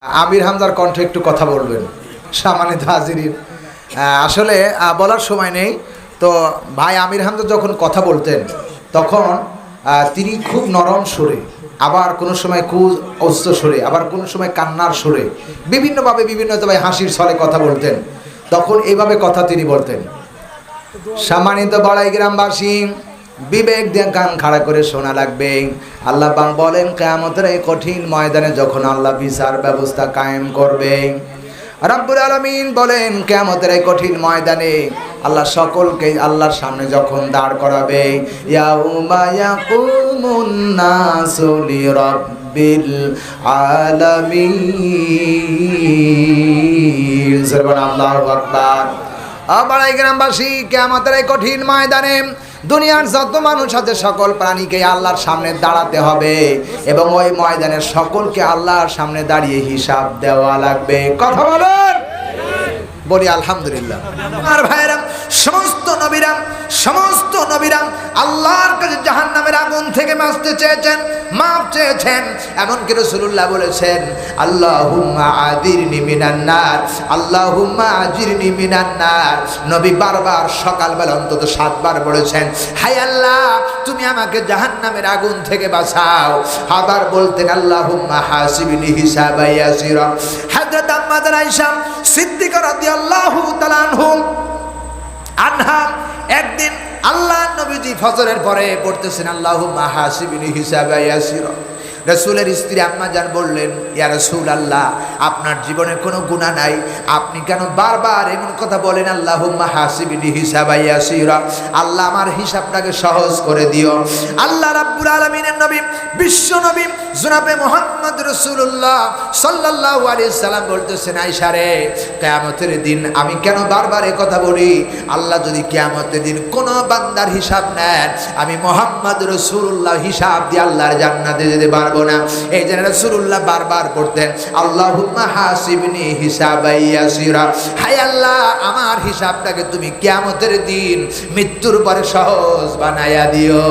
আমির হামজার কণ্ঠে একটু কথা বলবেন সম্মানিত হাজিরিন। আসলে বলার সময় নেই তো। ভাই আমির হামজা যখন কথা বলতেন তখন তিনি খুব নরম সুরে, আবার কোনো সময় খুব উচ্চ সুরে, আবার কোনো সময় কান্নার সুরে, বিভিন্নভাবে বিভিন্ন ভাই হাসির ছলে কথা বলতেন। তখন এইভাবে কথা তিনি বলতেন। সম্মানিত বড়াই গ্রামবাসী, বিবেক দিয়ে কান খাড়া করে শোনা লাগবে। আল্লাহ পাক বলেন কিয়ামতের এই কঠিন ময়দানে যখন আল্লাহ বিচার ব্যবস্থা কায়েম করবে, রব্বুল আলামিন বলেন কিয়ামতের এই কঠিন ময়দানে আল্লাহ সকলকে আল্লাহর সামনে যখন দাঁড় করাবে, ইয়াউমা ইয়াকুমুন নাসু লিরাব্বিল আলামিন। সুবহানাল্লাহু আকবার। বড়াই গ্রামবাসী, কিয়ামতের এই কঠিন ময়দানে দুনিয়ার যত মানুষ আছে সকল প্রাণীকে আল্লাহর সামনে দাঁড়াতে হবে এবং ওই ময়দানে সকলকে আল্লাহর সামনে দাঁড়িয়ে হিসাব দেওয়া লাগবে। কথা বলেন, বলি আলহামদুলিল্লাহ। আর ভাইরা, সমস্ত নবীরা আল্লাহর কাছে জাহান্নামের আগুন থেকে বাঁচতে চেয়েছেন, মাপ চেয়েছেন। এমনকি রাসূলুল্লাহ বলেছেন আল্লাহুম্মা আযিরনি মিনান নার, আল্লাহুম্মা আযিরনি মিনান নার। নবী বারবার সকালবেলা অন্তত 7 বার বলেছেন, হায় আল্লাহ তুমি আমাকে জাহান্নামের আগুন থেকে বাঁচাও। আবার বলতেন আল্লাহুম্মা হাসিবনি হিসাবান ইয়াসিরা। হযরত আম্মা আয়েশা সিদ্দিকা রাদিয়াল্লাহু তাআলা আনহা একদিন আল্লাহ নবীজি ফজরের পরে পড়তেছেন আল্লাহুম্মা হাসিবনি হিসাবান ইয়াসিরা। রাসূলের স্ত্রী আম্মা জান বললেন, ইয়া রাসূলুল্লাহ আপনার জীবনে কোনো গুনাহ নাই, আপনি কেন বারবার এমন কথা বলেন আল্লাহুম্মা হাসিবনি হিসাবান ইয়াসিরা, আল্লাহ আমার হিসাবটাকে সহজ করে দিও। আল্লাহ রাব্বুল আলামিনের নবী, বিশ্ব নবী জনাবে মুহাম্মদ রাসূলুল্লাহ সাল্লাল্লাহু আলাইহি সাল্লাম বলতেছেন, আয়েশা রে কিয়ামতের দিন আমি কেন বারবার এই কথা বলি, আল্লাহ যদি কিয়ামতের দিন কোনো বান্দার হিসাব নেন, আমি মুহাম্মদ রাসূলুল্লাহ হিসাব দিয়ে আল্লাহর জান্নাতে যেতে পারবো না। এই জন্য রাসূলুল্লাহ বারবার পড়তেন আল্লাহুম্মা হাসিবনি হিসাবান ইয়াসিরা, হায় আল্লাহ আমার হিসাবটাকে তুমি কিয়ামতের দিন মৃত্যুর পরে সহজ বানায়া দিও।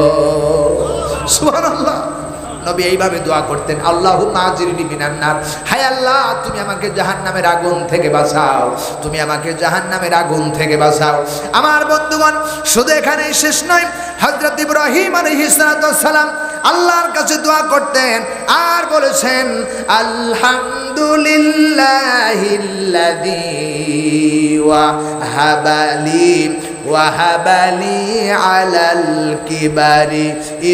সুবহানাল্লাহ। নবী এইভাবে দোয়া করতেন আল্লাহুম্মা আযিরনি মিনান নার, হায় আল্লাহ তুমি আমাকে জাহান্নামের আগুন থেকে বাঁচাও, তুমি আমাকে জাহান্নামের আগুন থেকে বাঁচাও। আমার বন্ধুগণ, শুধু এখানেই শেষ নয়, হযরত ইব্রাহিম আলাইহিস সালাম আল্লাহর কাছে দোয়া করতেন আর বলেছেন আলহামদুলিল্লাহিল্লাযী ওয়াহাবালি আলাল কিবারি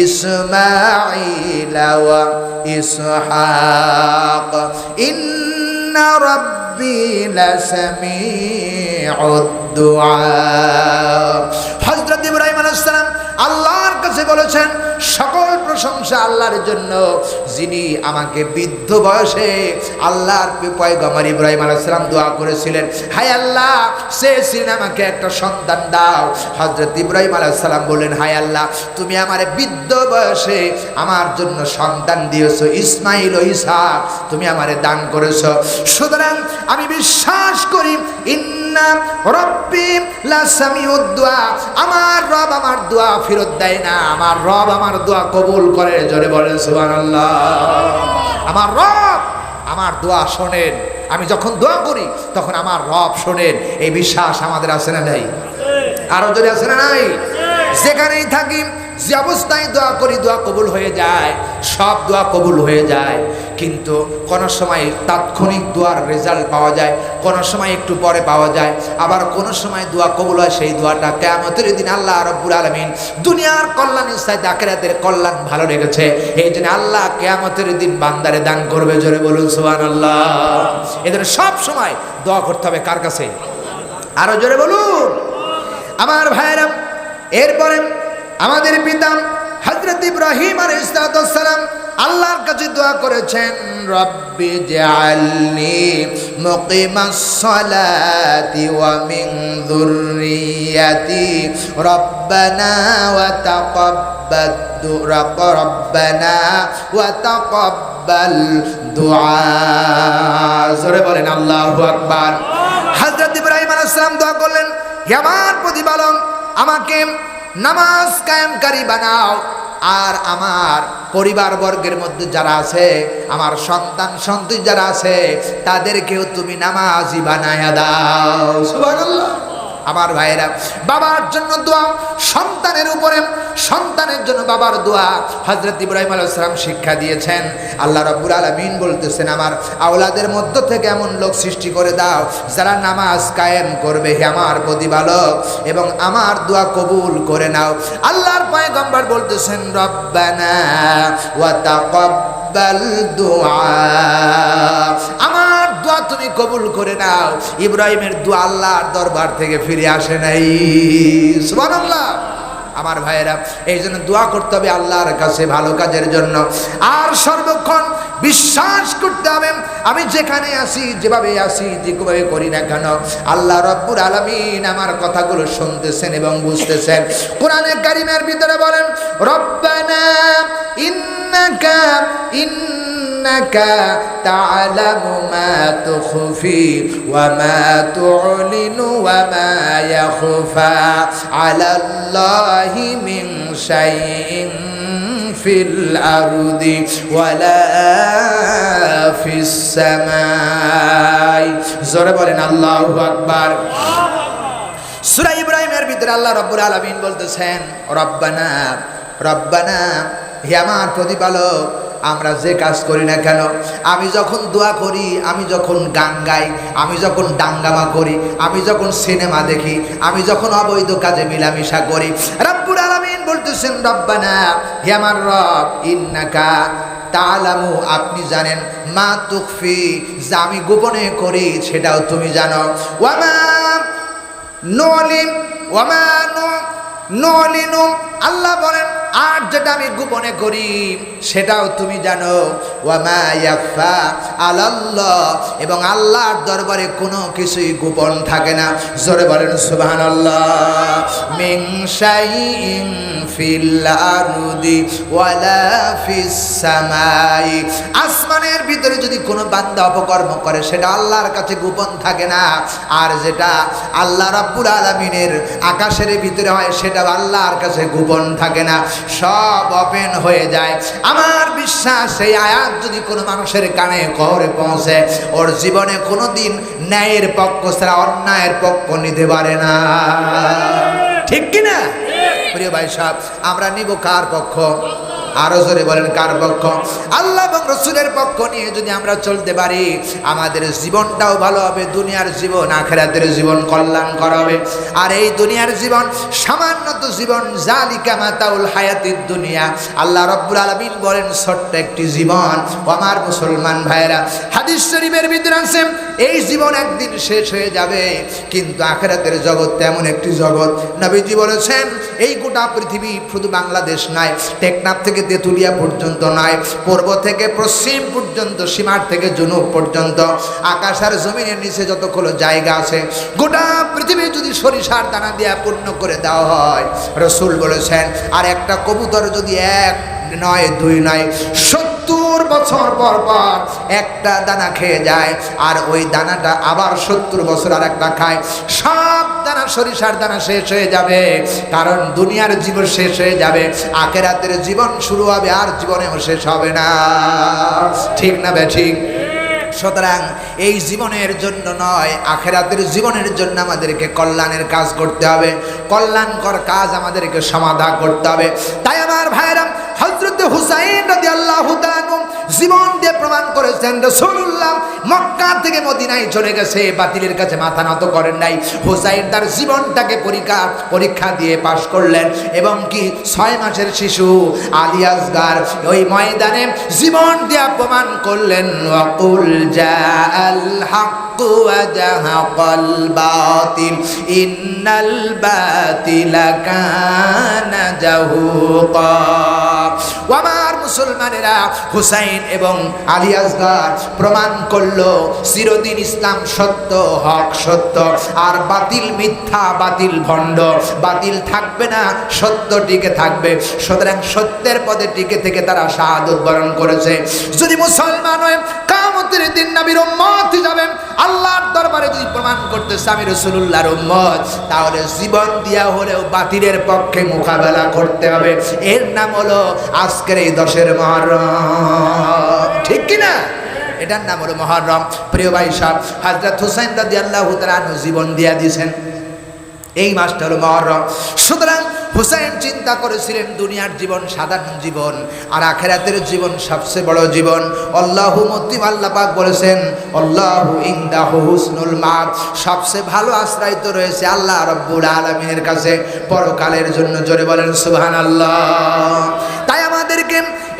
ইসমাঈলা ওয়া ইসহাক ইন্না রাব্বি লাসামিউদ দুআ। হযরত ইব্রাহিম আলাইহিস সালাম আল্লাহর কাছে বলেছেন সকল প্রশংসা আল্লাহর জন্য, যিনি আমাকে বৃদ্ধ বয়সে আল্লাহর পয়গম্বর ইব্রাহিম আলাইহিস সালাম দোয়া করেছিলেন, হায় আল্লাহ চেয়েছিলেন আমাকে একটা সন্তান দাও। হযরত ইব্রাহিম আলাইহিস সালাম বললেন, হায় আল্লাহ তুমি আমার বৃদ্ধ বয়সে আমার জন্য সন্তান দিয়েছো, ইসমাঈল ও ইসহাক তুমি আমারে দান করেছো। সুতরাং আমি বিশ্বাস করি ইন্না রাব্বি লাসামিউদ দুআ, আমার রব আমার দোয়া ফেরত দেয় না, আমার রব আমার দোয়া কবুল করে। জোরে বলেন সুবহানাল্লাহ। আমার রব আমার দোয়া শোনেন, আমি যখন দোয়া করি তখন আমার রব শোনেন। এই বিশ্বাস আমাদের আছে না নাই? আরো জোরে আছে না নাই? যেখানেই থাকি যে অবস্থায় দোয়া করি দোয়া কবুল হয়ে যায়, সব দোয়া কবুল হয়ে যায়। কিন্তু কোনো সময় তাৎক্ষণিক দোয়ার রেজাল্ট পাওয়া যায়, কোনো সময় একটু পরে পাওয়া যায়, আবার কোনো সময় দোয়া কবুল হয় সেই দোয়াটা কিয়ামতের দিন আল্লাহ রাব্বুল আলামিন দুনিয়ার কল্যাণের চাইতে আখিরাতের কল্যাণ ভালো রেখেছে। এই জন্য আল্লাহ কিয়ামতের দিন বান্দারে দান করবে। জোরে বলুন সুবহানাল্লাহ। এদের সব সময় দোয়া করতে হবে কার কাছে? আরো জোরে বলুন আমার ভাইরা। এরপরে আমাদের পিতা হযরত ইব্রাহিম আলাইহিস সালাম আল্লাহর কাছে দোয়া করেছেন, রব্বি জাআলনি মুকিমাস সালাতি ওয়া মিন যুররিয়াতি রব্বানা ওয়া তাকাব্বাল রব্বানা ওয়া তাকাব্বাল দুআ। জোরে বলেন আল্লাহু আকবার। হযরত ইব্রাহিম আলাইহিস সালাম দোয়া করলেন, হে আমার প্রতিপালক আমাকে নামাজ কায়েমকারী বানাও, আর আমার পরিবারবর্গের মধ্যে যারা আছে, আমার সন্তান সন্ততি যারা আছে, তাদেরকেও তুমি নামাজি বানায়া দাও। সুবহানাল্লাহ। আমার ভাইরা, বাবার জন্য দোয়া, সন্তানের উপরে, সন্তানের জন্য বাবার দোয়া হযরত ইব্রাহিম আলাইহিস সালাম শিক্ষা দিয়েছেন। আল্লাহ রাব্বুল আলামিন বলতেছেন, আমার আওলাদের মধ্য থেকে এমন লোক সৃষ্টি করে দাও যারা নামাজ কায়েম করবে, হে আমার প্রতিপালক, এবং আমার দোয়া কবুল করে নাও। আল্লাহর পয়গম্বর বলতেছেন, রব্বানা ওয়া তাকাব্বাল দুআ, আমার দোয়া তুমি কবুল করে নাও। ইব্রাহিমের দোয়া আল্লাহর দরবার থেকে ফিরে আসে নাই। সুবহানাল্লাহ। আমার ভাইয়েরা, এই জন্য দোয়া করতে হবে আল্লাহর কাছে ভালো কাজের জন্য। আর সর্বক্ষণ বিশ্বাস করতে হবে, আমি যেখানে আসি, যেভাবে আসি, যেভাবে করি না কেন, আল্লাহ রাব্বুল আলামিন আমার কথাগুলো শুনতেছেন এবং বুঝতেছেন। কোরআনে কারীমের ভিতরে বলেন, রব্বানা ইন্নাকা তা'লামু মা তুখফি ওয়া মা তু'লিনু ওয়া মা ইয়াখফা আলাল্লাহি মিন শাইইন ফিল আরদি ওয়ালা ফিস সামাই। জোরে বলেন আল্লাহু আকবার। সূরা ইব্রাহিমের ভিতরে আল্লাহ রাব্বুল আলামিন বলতেছেন, রব্বানা, রব্বানা, হে আমার প্রতিপালক, আমরা যে কাজ করি না কেন, আমি যখন দোয়া করি, আমি যখন গান গাই, আমি যখন দাঙ্গামা করি, আমি যখন সিনেমা দেখি, আমি যখন অবৈধ কাজে মিলামিশা করি, রব্বুল আলামিন বলতেছেন, রব্বানা, হে আমার রব, ইন্নাকা তা'লামু, আপনি জানেন, মা তুখফি, যা আমি গোপনে করি সেটাও তুমি জানো, ওয়া মা নুলিন ওয়া মা নুলিনু, আল্লাহ বলেন, আর যেটা আমি গোপনে করি সেটাও তুমি জানো, ওয়া মা ইয়াখফা আলাল্লাহ, এবং আল্লাহর দরবারে কোনো কিছুই গোপন থাকে না। জোরে বলেন সুবহানাল্লাহ। মিন শাইইন ফিল আরদি ওয়ালা ফিস সামাই, আসমানের ভিতরে যদি কোনো বান্দা অপকর্ম করে সেটা আল্লাহর কাছে গোপন থাকে না, আর যেটা আল্লাহ রাব্বুল আলামিনের আকাশের ভিতরে হয় সেটা আল্লাহর কাছে গোপন থাকে না, সব ওপেন হয়ে যায়। আমার বিশ্বাস, সেই আয়াত যদি কোনো মানুষের কানে কবরে পৌঁছে, ওর জীবনে কোনোদিন ন্যায়ের পক্ষ ছাড়া অন্যায়ের পক্ষ নিতে পারে না। ঠিক কিনা? প্রিয় ভাই সাহেব, আমরা নিব কার পক্ষ? আরো জোরে বলেন, কার পক্ষ? আল্লাহ এবং রাসূলের পক্ষ নিয়ে যদি আমরা চলতে পারি, আমাদের জীবনটাও ভালো হবে, দুনিয়ার জীবন আখিরাতের জীবন কল্যাণকর হবে। আর এই দুনিয়ার জীবন সামান্য তো জীবন, জালিকা মাতাউল হায়াতিদ দুনিয়া, আল্লাহ রাব্বুল আলামিন বলেন ছোট্ট একটি জীবন। আমার মুসলমান ভাইরা, হাদিস শরীফের ভিতরে আছে, এই জীবন একদিন শেষ হয়ে যাবে, কিন্তু আখিরাতের জগৎ তেমন একটি জগৎ, নবীজি বলেছেন, এই গোটা পৃথিবী শুধু বাংলাদেশ নয়, টেকনাফ থেকে তেতুলিয়া পর্যন্ত নয়, পূর্ব থেকে পশ্চিম পর্যন্ত, সীমার থেকে জুনুব পর্যন্ত, আকাশ আর জমিনের নিচে যতগুলো জায়গা আছে, গোটা পৃথিবী যদি সরিষার দানা দিয়ে পূর্ণ করে দেওয়া হয়, রাসূল বলেছেন, আর একটা কবুতর যদি এক নয়, দুই নয়, 70 বছর পর পর একটা দানা খেয়ে যায়, আর ওই দানাটা আবার 70 বছর আর একটা খায়, সব দানা, সরিষার দানা শেষ হয়ে যাবে, কারণ দুনিয়ার জীবন শেষ হয়ে যাবে, আখিরাতের জীবন শুরু হবে, আর জীবনেও শেষ হবে না। ঠিক না বে ঠিক? সুতরাং এই জীবনের জন্য নয়, আখিরাতের জীবনের জন্য আমাদেরকে কল্যাণের কাজ করতে হবে, কল্যাণকর কাজ আমাদেরকে সমাধা করতে হবে। তাই আমার ভাইরা, হযরত হুসাইন রাদিয়াল্লাহু তাআলা জীবন দিয়ে প্রমাণ করেছেন, রাসূলুল্লাহ মক্কা থেকে মদিনায় চলে গেছে, বাতিলের কাছে মাথা নত করেন নাই। হুসাইন তার জীবনটাকে পরীক্ষা দিয়ে পাশ করলেন, এবং কি 6 মাসের শিশু আলী আসগার ওই ময়দানে জীবন দিয়ে প্রমাণ করলেন, ওয়াকুল জাআল হক ওয়া জাহাকাল বাতিল ইন্নাল বাতিলা কানা জাহুকা। আমার মুসলমানেরা, হুসাইন এবং আলী আসগার প্রমাণ করলো চিরদিন ইসলাম সত্য, হক সত্য, আর বাতিল মিথ্যা, বাতিল ভণ্ড, বাতিল থাকবে না, সত্য টিকে থাকবে। সুতরাং সত্যের পথে টিকে থেকে তারা শাহাদাত বরণ করেছে। যদি মুসলমান হয়, কিয়ামতের দিন নবীর উম্মত হিসাবে আল্লাহর দরবারে যদি প্রমাণ প্রমাণ করতেছে আমি রাসূলুল্লাহর উম্মত, তাহলে জীবন দিয়া হলেও বাতিলের পক্ষে মোকাবেলা করতে হবে। এর নাম হলো আজকের এই 10 মুহররম, ঠিক কি না? এটার নাম হলো মুহররম। প্রিয় ভাই সাহেব, হযরত হুসাইন রাদিয়াল্লাহু তাআলা আনহু জীবন দিয়া দিয়েছেন, এই মাসটা হলো মুহররম। সুতরাং হুসাইন চিন্তা করেছিলেন দুনিয়ার জীবন সাধারণ জীবন, আর আখিরাতের জীবন সবচেয়ে বড় জীবন। আল্লাহু মুত্তিম, আল্লাহ পাক বলেছেন আল্লাহু ইনদাহু হুসনুল মাআব, সবচেয়ে ভালো আশ্রয় তো রয়েছে আল্লাহ রাব্বুল আলামিনের কাছে পরকালের জন্য। জোরে বলেন সুবহানাল্লাহ। তাই আমাদেরকে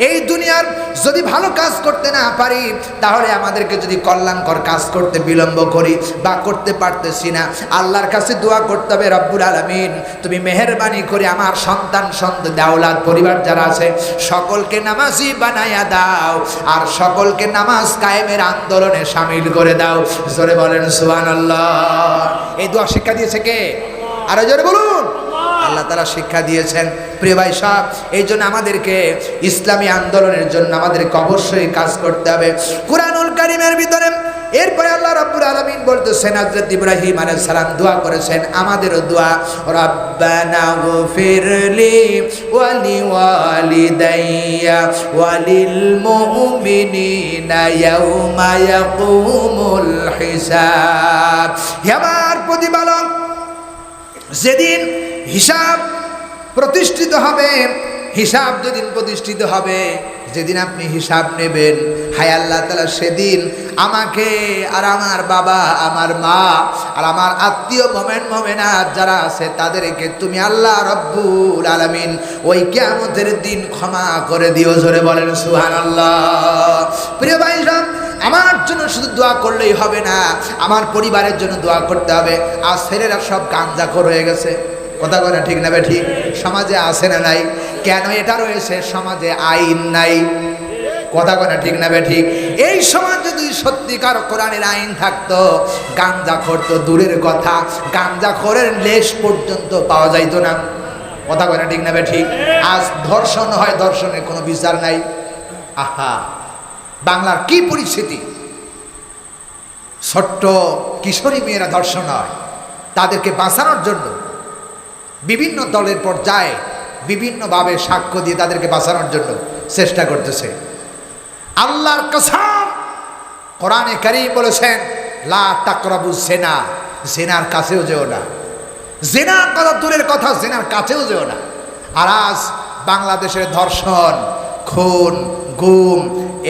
এই দুনিয়ার যদি ভালো কাজ করতে না পারি, তাহলে আমাদেরকে যদি কল্যাণকর কাজ করতে বিলম্ব করি বা করতে পারতেছি না, আল্লাহর কাছে দোয়া করতে হবে, রব্বুল আলামিন তুমি মেহেরবানি করে আমার সন্তান দাওলাদ পরিবার যারা আছে সকলকে নামাজি বানায়া দাও, আর সকলকে নামাজ কায়েমের আন্দোলনে শামিল করে দাও। জোরে বলেন সুবহানাল্লাহ। এই দোয়া শিক্ষা দিয়েছে কে? আরো জোরে বলুন। আল্লাহ তাআলা শিক্ষা দিয়েছেন। প্রিয় ভাই সাহেব, এই জন্য আমাদেরকে ইসলামী আন্দোলনের জন্য আমাদেরকে অবশ্যই কাজ করতে হবে। কুরআনুল কারীমের ভিতরে এরপরে আল্লাহ রাব্বুল আলামিন বলতেছেন, হযরত ইব্রাহিম আলাইহিস সালাম দোয়া করেছেন, আমাদেরও দোয়া, রাব্বানা গফিরলি ওয়া লিওয়ালিদাইয়া ওয়া লিল মুমিনিনা ইয়াউমা ইয়াকুমুল হিসাব। হে আমার প্রতিপালক, যেদিন হিসাব প্রতিষ্ঠিত হবে, হিসাব যেদিন প্রতিষ্ঠিত হবে, যেদিন আপনি হিসাব নেবেন, হায় আল্লাহ তাআলা সেদিন আমাকে আর আমার বাবা, আমার মা আর আমার আত্মীয় মুমিনাত যারা আছে তাদেরকে তুমি আল্লাহ রাব্বুল আলামিন ওই কিয়ামতের দিন ক্ষমা করে দিও। জোরে বলেন সুবহানাল্লাহ। প্রিয় ভাইরা, আমার জন্য শুধু দোয়া করলেই হবে না, আমার পরিবারের জন্য দোয়া করতে হবে। আজ ছেলেরা সব গাঁজাখোর হয়ে গেছে, কথা বলে ঠিক না? ঠিক সমাজে আছে না নাই? কেন এটা রয়েছে? সমাজে আইন নাই, কথা বলে ঠিক না? ঠিক এই সমাজ যদি সত্যিকার কোরআনের আইন থাকতো, গাঁজাখোর তো দূরের কথা, গাঁজাখোরের লেশ পর্যন্ত পাওয়া যাইতো না, কথা বলে ঠিক না? ঠিক আজ ধর্ষণ হয়, ধর্ষণের কোনো বিচার নাই। আহা, বাংলার কি পরিস্থিতি! ছোট্ট কিশোরী মেয়েরা ধর্ষণ হয়, তাদেরকে বাঁচানোর জন্য বিভিন্ন দলের পর্যায়ে বিভিন্নভাবে সাক্ষ্য দিয়ে তাদেরকে বাঁচানোর জন্য চেষ্টা করতেছে। আল্লাহর কসম, কোরআনে কারীম বলেছেন লা তাকরাবুজ জিনা, জিনার কাছেও যেও না। জিনার কথা দূরের কথা, জিনার কাছেও যেও না। আর আজ বাংলাদেশের ধর্ষণ, খুন, গুম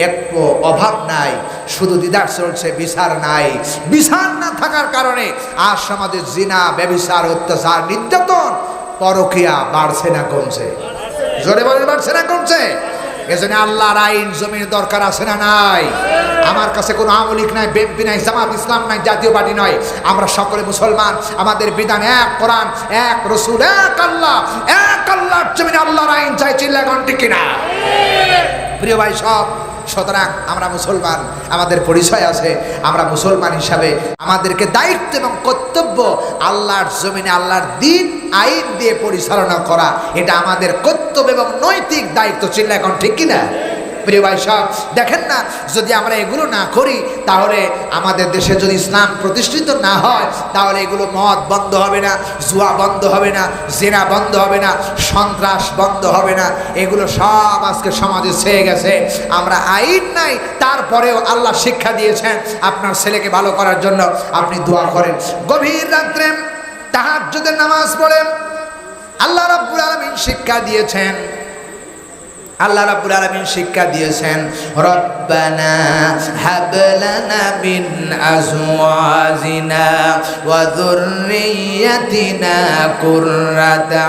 একটু অভাব নাই, শুধু দিদার চলছে, বিচার নাই। বিচার না থাকার কারণে আজ সমাজে জিনা, ব্যভিচার, অত্যাচার, নির্যাতন, পরকীয়া বাড়ছে না কমছে? জোরে বলে বাড়ছে না কমছে? এজন্য আল্লাহর আইন জমির দরকার আছে না নাই? আমার কাছে কোনো আওয়ামী লীগ নাই, বিএনপি নাই, জামাত ইসলাম নাই, জাতীয় পার্টি নয়, আমরা সকলে মুসলমান। আমাদের বিধান এক, কোরআন এক, রাসূল এক, আল্লাহ এক। আল্লাহর জমিনে আল্লাহর আইন চাই, চিল্লা এখন ঠিক কিনা? প্রিয় ভাই সব, সুতরাং আমরা মুসলমান, আমাদের পরিচয় আছে, আমরা মুসলমান হিসাবে আমাদেরকে দায়িত্ব এবং কর্তব্য আল্লাহর জমিনে আল্লাহর দিন আইন দিয়ে পরিচালনা করা, এটা আমাদের কর্তব্য এবং নৈতিক দায়িত্ব। চিল্লা এখন ঠিক কিনা? প্রিয় ভাই সব, দেখেন না, যদি আমরা এগুলো না করি, তাহলে আমাদের দেশে যদি ইসলাম প্রতিষ্ঠিত না হয়, তাহলে এগুলো মদ বন্ধ হবে না, জুয়া বন্ধ হবে না, জেনা বন্ধ হবে না, সন্ত্রাস বন্ধ হবে না। এগুলো সব আজকে সমাজে ছেয়ে গেছে। আমরা আইন নাই, তারপরেও আল্লাহ শিক্ষা দিয়েছেন আপনার ছেলেকে ভালো করার জন্য আপনি দোয়া করেন। গভীর রাত্রে তাহাজ্জুদের নামাজ পড়েন, আল্লাহ রাব্বুল আলামিন শিক্ষা দিয়েছেন। আল্লাহ রাব্বুল আলামিন শিক্ষা দিয়েছেন, রব্বানা হাব লানা মিন আজওয়াজিনা ওয়া যুররিয়াতিনা কুররাতা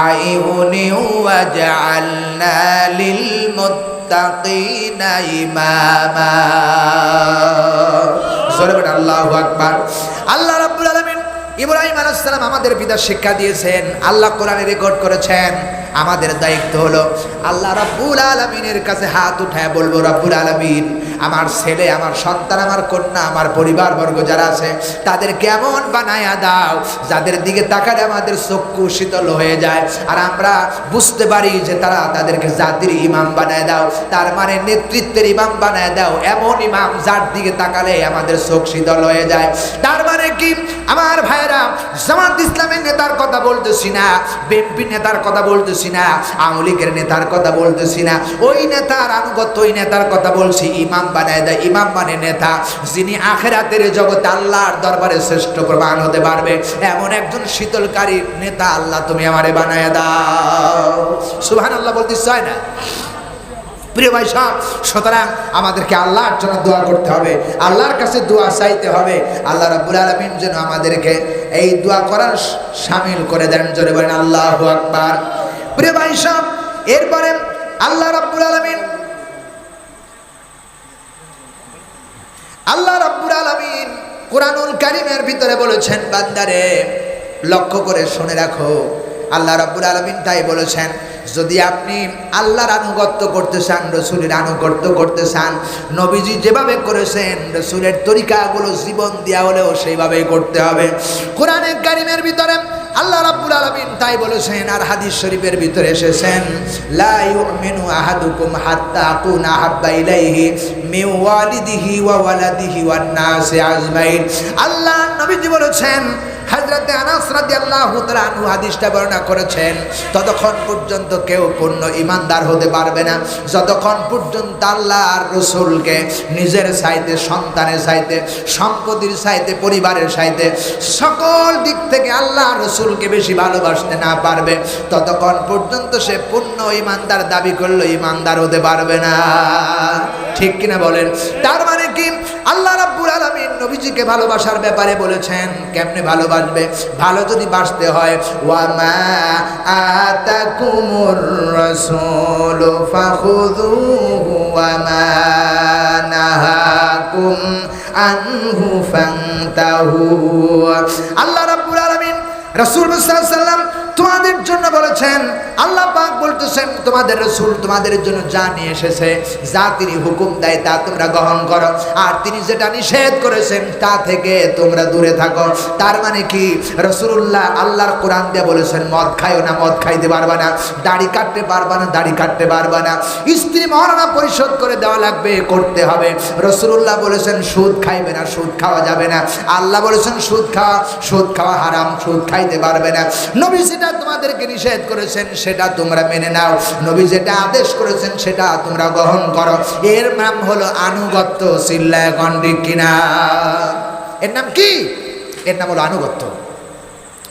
আইউনি ওয়াজআলনা লিল মুত্তাকিনা ইমামা। জোরে বলেন আল্লাহু আকবার। আল্লাহ রাব্বুল আলামিন ইব্রাহিম আলাইহিস সালাম আমাদের পিতা শিক্ষা দিয়েছেন, আল্লাহ কোরআনে রেকর্ড করেছেন। আমাদের দায়িত্ব হলো আল্লাহ রাব্বুল আলামিনের কাছে হাত উঠায় বলবো, রাব্বুল আলামিন আমার ছেলে, আমার সন্তান, আমার কন্যা, আমার পরিবারবর্গ যারা আছে তাদের কেমন বানায়া দাও যাদের দিকে তাকালে আমাদের চক্ষু শীতল হয়ে যায়, আর আমরা বুঝতে পারি যে তাদেরকে জাতির ইমাম বানায় দাও, তার মানে নেতৃত্বের ইমাম বানায় দাও, এমন ইমাম যার দিকে তাকালে আমাদের চোখ শীতল হয়ে যায়। তার মানে কি আমার ভাইরা, জামাত ইসলামের নেতার কথা বলতেছি না, বিএনপি নেতার কথা বলতেছি না, আওয়ামী লীগের নেতার কথা বলতেছি না, ওই নেতার আনুগত্য ওই নেতার কথা বলছি। ইমাম বানায় দেয়, ইমাম মানে নেতা, যিনি আখিরাতের জগতে আল্লাহর দরবারে শ্রেষ্ঠ প্রমাণ হতে পারবে, এমন একজন শীতলকারী নেতা আল্লাহ তুমি আমারে বানায় দাও। সুবহানাল্লাহ বলতে চায় না প্রিয় ভাই সাহেব। সুতরাং আমাদেরকে আল্লাহর জন্য দোয়া করতে হবে, আল্লাহর কাছে দোয়া চাইতে হবে, আল্লাহ রাব্বুল আলামিন যেন আমাদেরকে এই দোয়া করার শামিল করে দেন। জোরে বলেন আল্লাহু আকবার। প্রিয় ভাই সাহেব, এরপরে আল্লাহ রাব্বুল আলামিন কুরআনুল কারীমের ভিতরে বলেছেন, বান্দারে লক্ষ্য করে শুনে রাখো, আল্লাহ রাব্বুল আলামিন তাই বলেছেন, যদি আপনি আল্লাহর আনুগত্য করতে চান, রসুলের আনুগত্য করতে চান, নবীজি যেভাবে করেছেন রসুলের তরিকাগুলো জীবন দেওয়া হলেও সেইভাবেই করতে হবে। কোরআনে কারীমের ভিতরে আল্লাহ রাব্বুল আলামিন তাই বলেছেন, আর হাদিস শরীফের ভিতরে এসেছেন, লা ইউমিনু আহাদুকুম হাত্তা আকুনা হাব্বা ইলাইহি মিন ওয়ালিদিহি ওয়া ওয়ালাদিহি ওয়ান নাসি আজমাইন। আল্লাহ নবীজি বলেছেন, হযরতে আনাস রাদিয়াল্লাহু তাআলা আনহু হাদিসটা বর্ণনা করেছেন, ততক্ষণ পর্যন্ত কেউ পূর্ণ ঈমানদার হতে পারবে না যতক্ষণ পর্যন্ত আল্লাহ আর রাসূলকে নিজের চাইতে, সন্তানের চাইতে, সম্পত্তির চাইতে, পরিবারের চাইতে, সকল দিক থেকে আল্লাহ আর রাসূলকে বেশি ভালোবাসতে না পারবে, ততক্ষণ পর্যন্ত সে পূর্ণ ঈমানদার দাবি করলে ঈমানদার হতে পারবে না। ঠিক কিনা বলেন? তার মানে কি আল্লাহ রাব্বুল আলামিন নবীজিকে ভালোবাসার ব্যাপারে বলেছেন, কেমনে ভালোবাসবে? ভালো যদি বাসতে হয়, ওয়া মা আতাকুমুর রাসূলু ফাখুযুহু ওয়া মা নাহাকুম আনহু ফান্তাহু। আল্লাহ রাব্বুল আলামিন রাসূল সাল্লাল্লাহু আলাইহি ওয়াসাল্লাম তোমাদের জন্য বলেছেন, আল্লাহ পাক বলতেছেন তোমাদের রাসূল তোমাদের জন্য যা নিয়ে এসেছে, যা তিনি হুকুম দেয় তা তোমরা গ্রহণ করো, আর তিনি যেটা নিষেধ করেছেন তা থেকে তোমরা দূরে থাকো। তার মানে কি রাসূলুল্লাহ আল্লাহর কোরআন দিয়ে বলেছেন, মদ খাইও না, মদ খাইতে পারবা না, দাড়ি কাটতে পারবা না, দাড়ি কাটতে পারবা না, স্ত্রী মহারণা পরিশোধ করে দেওয়া লাগবে, করতে হবে। রাসূলুল্লাহ বলেছেন সুদ খাইবে না, সুদ খাওয়া যাবে না। আল্লাহ বলেছেন সুদ খাওয়া হারাম, সুদ খাইতে পারবে না। নবী যেটা তোমাদেরকে নিষেধ করেছেন সেটা তোমরা মেনে নাও, নবী যেটা আদেশ করেছেন সেটা তোমরা গ্রহণ করো। এর নাম হলো আনুগত্য। চিল্লায় কোন ঠিক কিনা? এর নাম কি? এর নাম হলো আনুগত্য।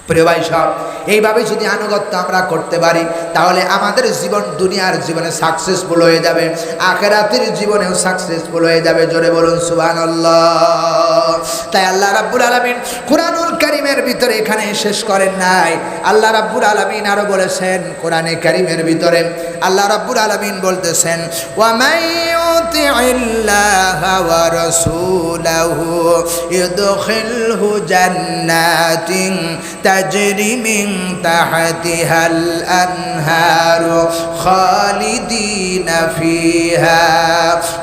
প্রিয় ভাই সব, এইভাবে যদি আনুগত্য আমরা করতে পারি তাহলে আমাদের জীবন দুনিয়ার জীবনে সাকসেসফুল হয়ে যাবে, আখিরাতের জীবনেও সাকসেসফুল হয়ে যাবে। জোরে বলুন সুবহানাল্লাহ। তাই আল্লাহ রাব্বুল আলামিন কুরআনুল কারীমের ভিতরে এখানে শেষ করেন নাই, আল্লাহ রাব্বুল আলামিন আরো বলেছেন কোরআনে কারীমের ভিতরে, আল্লাহ রাব্বুল আলামিন বলতেছেন, ওয়া মান ইউতিইল্লাহা ওয়া রাসূলাহু ইউদখিলহু জান্নাতিন তাজরি মিন তাহতিহাল আনহারু খালিদিনা ফিহা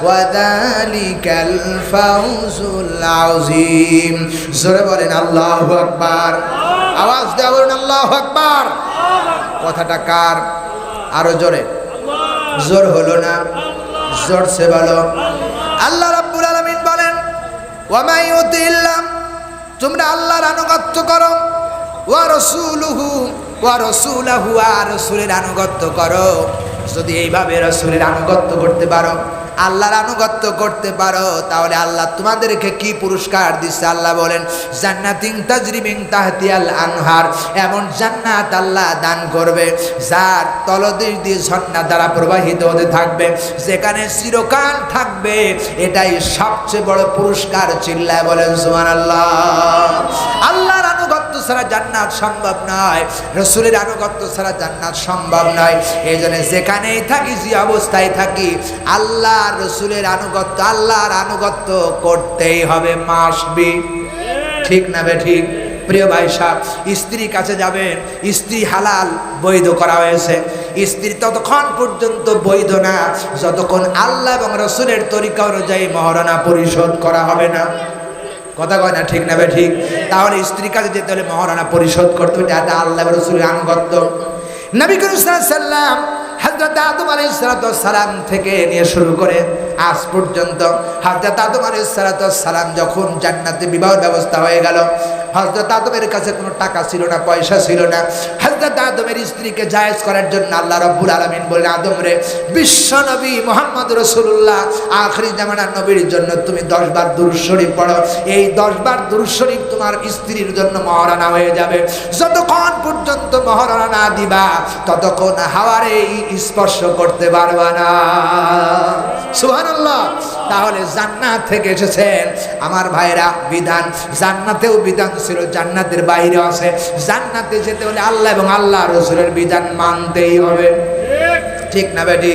ওয়া যালিকাল ফাওজুল আযীম। জোরে বলেন আল্লাহু আকবার। আওয়াজ দিয়ে বলেন আল্লাহু আকবার। কথাটা কার? আরো জোরে। জোর হলো না, জোরসে বলো। আল্লাহ রাব্বুল আলামিন বলেন, ওয়া মা ইউতিল্লাহ, তোমরা আল্লাহর আনুগত্য করো, ওয়া রাসূলুহু ওয়া রাসূলাহু, আর রাসূলের আনুগত্য করো। যদি এইভাবে রাসূলের আনুগত্য করতে পারো, আল্লাহর আনুগত্য করতে পারো, তাহলে আল্লাহ তোমাদেরকে কি পুরস্কার দিচ্ছে? আল্লাহ বলেন, জান্নাতিন তাজরি মিন তাহতিহাল আনহার, এমন জান্নাত আল্লাহ দান করবে যার তলদেশ দিয়ে ঝর্ণা দ্বারা প্রবাহিত হতে থাকবে, যেখানে চিরকাল থাকবে। এটাই সবচেয়ে বড় পুরস্কার। চিল্লায় বলেন সুবহানাল্লাহ। আল্লাহর আনুগত্য ছাড়া জান্নাত সম্ভব নয়, রাসূলের আনুগত্য ছাড়া জান্নাত সম্ভব নয়। এই জন্য যেখানেই থাকি, যে অবস্থায় থাকি, আল্লাহ রাসূলের আনুগত্য, আল্লাহর আনুগত্য করতেই হবে, মাস্ট বি। ঠিক না বে ঠিক? প্রিয় ভাই সাহেব, স্ত্রীর কাছে যাবেন, স্ত্রী হালাল বৈধ করা হয়েছে, স্ত্রী ততক্ষণ পর্যন্ত বৈধ না যতক্ষণ আল্লাহ এবং রাসূলের তরিকা অনুযায়ী মহারণা পরিশোধ করা হবে না। কথা কয় না, ঠিক না বে ঠিক? তাহলে স্ত্রীর কাছে যেতে হলে মহারণা পরিশোধ করতে হবে, এটা আল্লাহ এবং রাসূলের আনুগত্য। নবী করিম সাল্লাল্লাহু আলাইহি সাল্লাম হযরত আদম আলাইহিস সালাম থেকে নিয়ে শুরু করে আজ পর্যন্ত হযরত আদম আলাইহিস সালাম যখন জান্নাতে বিবাহের ব্যবস্থা হয়ে গেল, হযরত আদমের কাছে কোনো টাকা ছিল না, পয়সা ছিল না। হযরত আদমের স্ত্রীকে জায়েজ করার জন্য আল্লাহ রাব্বুল আলামিন বললেন, আদম রে, বিশ্ব নবী মুহাম্মদ রাসূলুল্লাহ আখিরি জামানার নবীর জন্য তুমি 10 বার দুরূদ শরীফ পড়ো। এই 10 বার দুরূদ শরীফ তোমার স্ত্রীর জন্য মহারণা হয়ে যাবে। যতক্ষণ পর্যন্ত মহারণা না দিবা ততক্ষণ হাওয়ারে স্পর্শ করতে পারবা না। সুবহানাল্লাহ। তাহলে জান্নাত থেকে এসেছেন আমার ভাইরা বিধান, জান্নাতেও বিধান ছিল, জান্নাতের বাইরেও আছে। জান্নাতে যেতে হলে আল্লাহ এবং আল্লাহ রাসূলের বিধান মানতেই হবে, ঠিক না বেটি?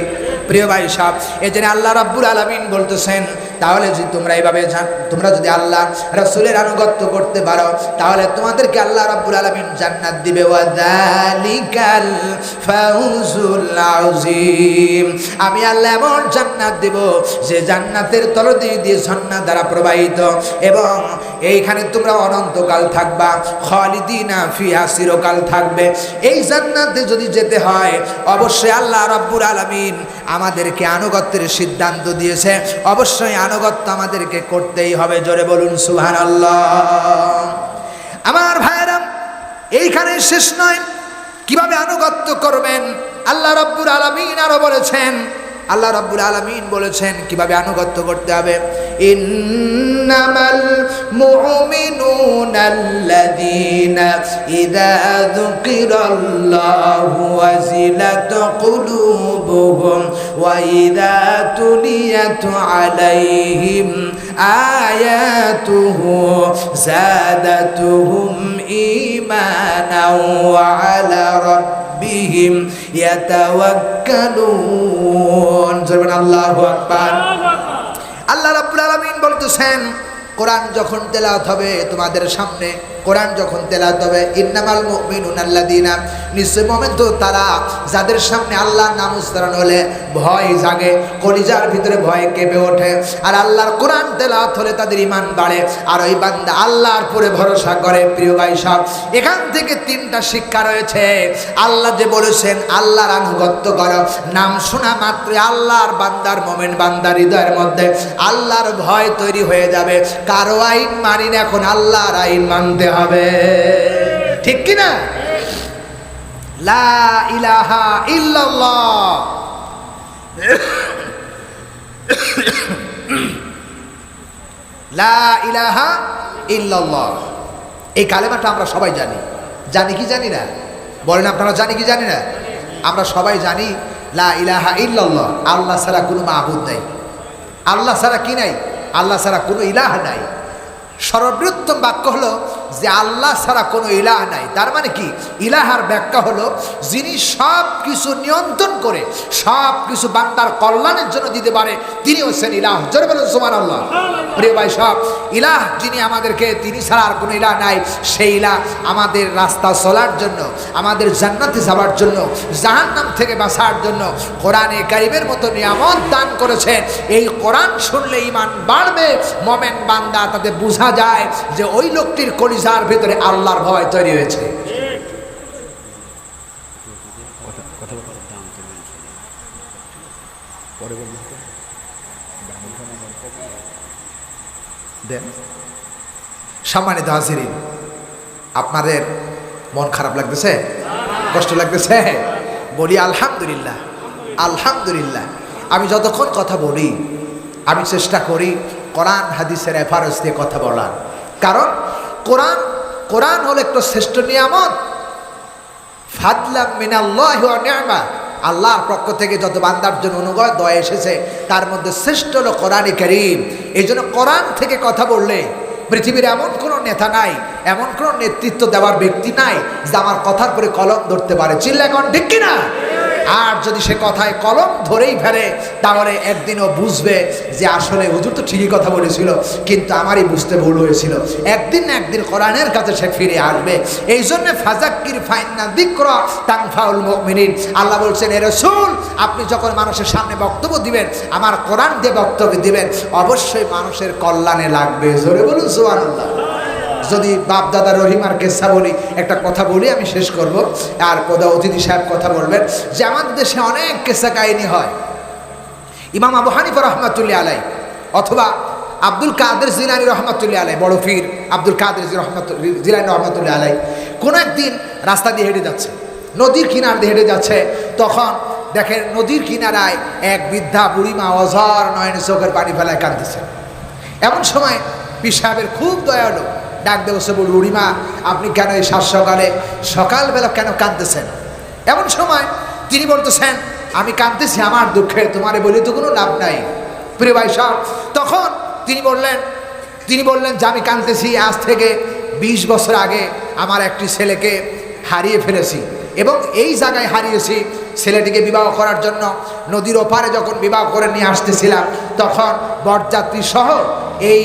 প্রিয় ভাই সাহেব, এই জন্য আল্লাহ রাব্বুল আলামিন বলতেছেন, তাহলে যদি তোমরা এইভাবে তোমরা যদি আল্লাহ রাসূলের আনুগত্য করতে পারো তাহলে তোমাদেরকে আল্লাহ রাব্বুল আলামিন জান্নাত দিবে। ওয়া যালিকাল ফাউজুল আযীম। আমি আল্লাহ এমন জান্নাত দেব যে জান্নাতের তলদেশ দিয়ে ঝর্ণা দ্বারা প্রবাহিত, এবং এইখানে তোমরা অনন্তকাল থাকবা, খালিদিনা ফিহা, চিরকাল থাকবে। এই জান্নাতে যদি যেতে হয় অবশ্যই আল্লাহ রাব্বুল আলামিন আমাদেরকে আনুগত্যের সিদ্ধান্ত দিয়েছে, অবশ্যই আনুগত্য আমাদেরকে করতেই হবে। জোরে বলুন সুবহানাল্লাহ। আমার ভাইরা, এইখানে শেষ নয়, কিভাবে আনুগত্য করবেন আল্লাহ রাব্বুল আলামিন আরো বলেছেন। আল্লাহ রাব্বুল আলামিন বলেছেন কিভাবে আনুগত্য করতে হবে। ইন্নামাল মুমিনুনা আল্লাযীনা ইযা যুকিরাল্লাহু ওয়াজিলাত কুলুবুহুম ওয়া ইযা তুলিয়াত আলাইহিম আয়াতুহু যাদাতুহুম ঈমানাও ওয়া আলা রাব্বিহিম ইয়াতাওয়াক্কালুন। আল্লাহু আকবার। আল্লাহ রাব্বুল আলামিন বলতেছেন, কোরআন যখন তেলাওয়াত হবে তোমাদের সামনে, কোরআন যখন তেলাওয়াত হবে, ইন্নামাল মুমিনুনা আল্লাযীনা, নিশ্চয় মুমিন তো তারা যাদের সামনে আল্লাহর নাম উচ্চারণ হলে ভয় জাগে, কলিজার ভিতরে ভয় কেঁপে ওঠে, আর আল্লাহর কোরআন তেলাওয়াত হলে তাদের ঈমান বাড়ে, আর ওই বান্দা আল্লাহর উপরে ভরসা করে। প্রিয় ভাই সাহেব, এখান থেকে 3টা শিক্ষা রয়েছে। আল্লাহ যে বলেছেন আল্লাহর আনুগত্য করো, নাম শোনা মাত্র আল্লাহর বান্দার, মুমিন বান্দার হৃদয়ের মধ্যে আল্লাহর ভয় তৈরি হয়ে যাবে। কারো আইন মানি না, এখন আল্লাহর আইন মানতে হবে, ঠিক কি না? লা ইলাহা ইল্লাল্লাহ। লা ইলাহা ইল্লাল্লাহ, এই কালেমাটা আমরা সবাই জানি। জানি কি জানি না? বলেন আপনারা, জানি কি জানি না? আমরা সবাই জানি লা ইলাহা ইল্লাল্লাহ, আল্লাহ ছাড়া কোনো মাবুদ নাই। আল্লাহ ছাড়া কি নাই? আল্লাহ ছাড়া কোনো ইলাহ নাই। সর্ববৃহত্তম বাক্য হলো যে আল্লাহ ছাড়া কোনো ইলাহ নাই। তার মানে কি? ইলাহার ব্যাখ্যা হলো যিনি সব কিছু নিয়ন্ত্রণ করে সব কিছু বান্দার কল্যাণের জন্য দিতে পারে, তিনি হচ্ছেন ইলাহ। জোরে বলুন সুবহানাল্লাহ। প্রিয় ভাই সব, ইলাহ যিনি আমাদেরকে, তিনি ছাড়া আর কোনো ইলাহ নাই। সেই ইলাহ আমাদের রাস্তা চলার জন্য, আমাদের জান্নাতে যাওয়ার জন্য, জাহান্নাম থেকে বাঁচার জন্য কোরআনে কারীমের মতো নিয়ামত দান করেছেন। এই কোরআন শুনলে ঈমান বাড়বে। মুমিন বান্দা তাতে বোঝা যায় যে ওই লোকটির কলিজার ভিতরে আল্লাহর ভয় তৈরি হয়েছে। সম্মানিত হাজিরিন, আপনাদের মন খারাপ লাগতেছে? কষ্ট লাগতেছে? বলি আলহামদুলিল্লাহ, আলহামদুলিল্লাহ। আমি যতক্ষণ কথা বলি আমি চেষ্টা করি কোরআন হাদিসের রেফারেন্স দিয়ে কথা বলার, কারণ কোরআন হলো একটা শ্রেষ্ঠ নিয়ামত। ফাদলাম মিনাল্লাহি ওয়া নি'মা, আল্লাহর পক্ষ থেকে যত বান্দার জন্য অনুগ্রহ দয়া এসেছে তার মধ্যে শ্রেষ্ঠ হলো কোরআনে কারীম। এই জন্য কোরআন থেকে কথা বললে পৃথিবীর এমন কোনো নেতা নাই, এমন কোনো নেতৃত্ব দেওয়ার ব্যক্তি নাই যে আমার কথার পরে কলম ধরতে পারে। চিল্লা এখন ঠিক কিনা? আর যদি সে কথায় কলম ধরেই ফেলে তাহলে একদিনও বুঝবে যে আসলে হুজুর তো ঠিকই কথা বলেছিল, কিন্তু আমারই বুঝতে ভুল হয়েছিল। একদিন না একদিন কোরআনের কাছে সে ফিরে আসবে। এই জন্য ফাযাক্কির ফাইন্না যিকরা তানফাউল মুমিনিন। আল্লাহ বলছেন, এ রাসূল আপনি যখন মানুষের সামনে বক্তব্য দিবেন, আমার কোরআন দিয়ে বক্তব্য দিবেন, অবশ্যই মানুষের কল্যাণে লাগবে। জোরে বলুন সুবহানাল্লাহ। যদি বাপ দাদা রহিমার কেসা বলি, একটা কথা বলি আমি শেষ করব, আর প্রধান অতিথি সাহেব কথা বলবেন যে আমাদের দেশে অনেক কেসা কাহিনী হয়। ইমাম আবু হানিফা রহমাতুল্লাহ আলাই অথবা আব্দুল কাদের জিলানী রহমাতুল্লাহ আলাই, বড় পীর আব্দুল কাদের জিলানী রহমাতুল্লাহ আলাই কোনো একদিন রাস্তা দিয়ে হেঁটে যাচ্ছে, নদীর কিনার দিয়ে হেঁটে যাচ্ছে। তখন দেখেন নদীর কিনারায় এক বৃদ্ধা বুড়িমা অঝর নয়নে চোখের পানি ফেলায় কাঁদতেছে। এমন সময় পীর সাহেবের খুব দয়া হলো, ডাক দিয়ে বসে বলল, বুড়িমা আপনি কেন এই সকালবেলা কেন কাঁদতেছেন? এমন সময় তিনি বলতেছেন, আমি কাঁদতেছি আমার দুঃখে, তোমারে বলি তো কোনো লাভ নাই প্রিয় ভাই সাহেব। তখন তিনি বললেন যে আমি কাঁদতেছি আজ থেকে 20 বছর আগে আমার একটি ছেলেকে হারিয়ে ফেলেছি, এবং এই জায়গায় হারিয়েছি। ছেলেটিকে বিবাহ করার জন্য নদীর ওপারে যখন বিবাহ করে নিয়ে আসতেছিলাম, তখন বরযাত্রী সহ এই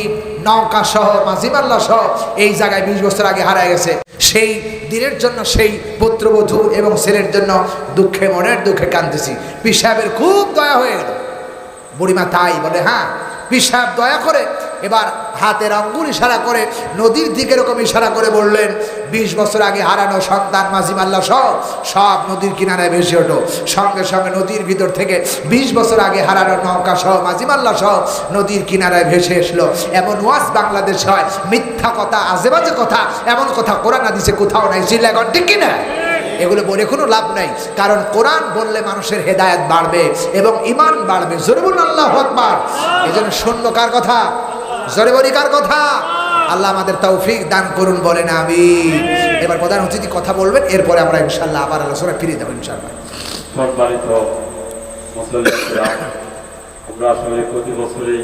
নৌকা সহ মাঝিমাল্লা সহ এই জায়গায় 20 বছর আগে হারায় গেছে। সেই দিনের জন্য সেই পুত্রবধূ এবং ছেলের জন্য দুঃখে মনের দুঃখে কাঁদতেছি। পীর সাহেবের খুব দয়া হয়ে গেল। বুড়িমা তাই বলে, হ্যাঁ। পীর সাহেব দয়া করে এবার হাতের আঙ্গুল ইশারা করে নদীর দিকে এরকম ইশারা করে বললেন, 20 বছর আগে হারানো সন্তান মাঝিমাল্লা সহ সব নদীর কিনারায় ভেসে ওঠো। সঙ্গে সঙ্গে নদীর ভিতর থেকে 20 বছর আগে হারানো নৌকা সহ মাঝিমাল্লা সহ নদীর কিনারায় ভেসে এসলো। এমন ওয়াজ বাংলাদেশ হয়, মিথ্যা কথা আজেবাজে কথা, এমন কথা কোরআন হাদিসে কোথাও নাই। চিল্লাগন ঠিক কিনা? এগুলো বলে কোনো লাভ নাই, কারণ কোরআন বললে মানুষের হেদায়েত বাড়বে এবং ঈমান বাড়বে। জোরে বলুন আল্লাহু আকবার। এজন্য শূন্য কার কথা? জোরে বলি কার কথা? আল্লাহ আমাদের তৌফিক দান করুন, বলেন আমিন। এবার প্রধান অতিথি কথা বলবেন, এরপরে আমরা ইনশাআল্লাহ আবার আলোচনা ফিরে যাবো ইনশাআল্লাহ। সম্মানিত মুসলিম, আমরা আসলে প্রতি বছরই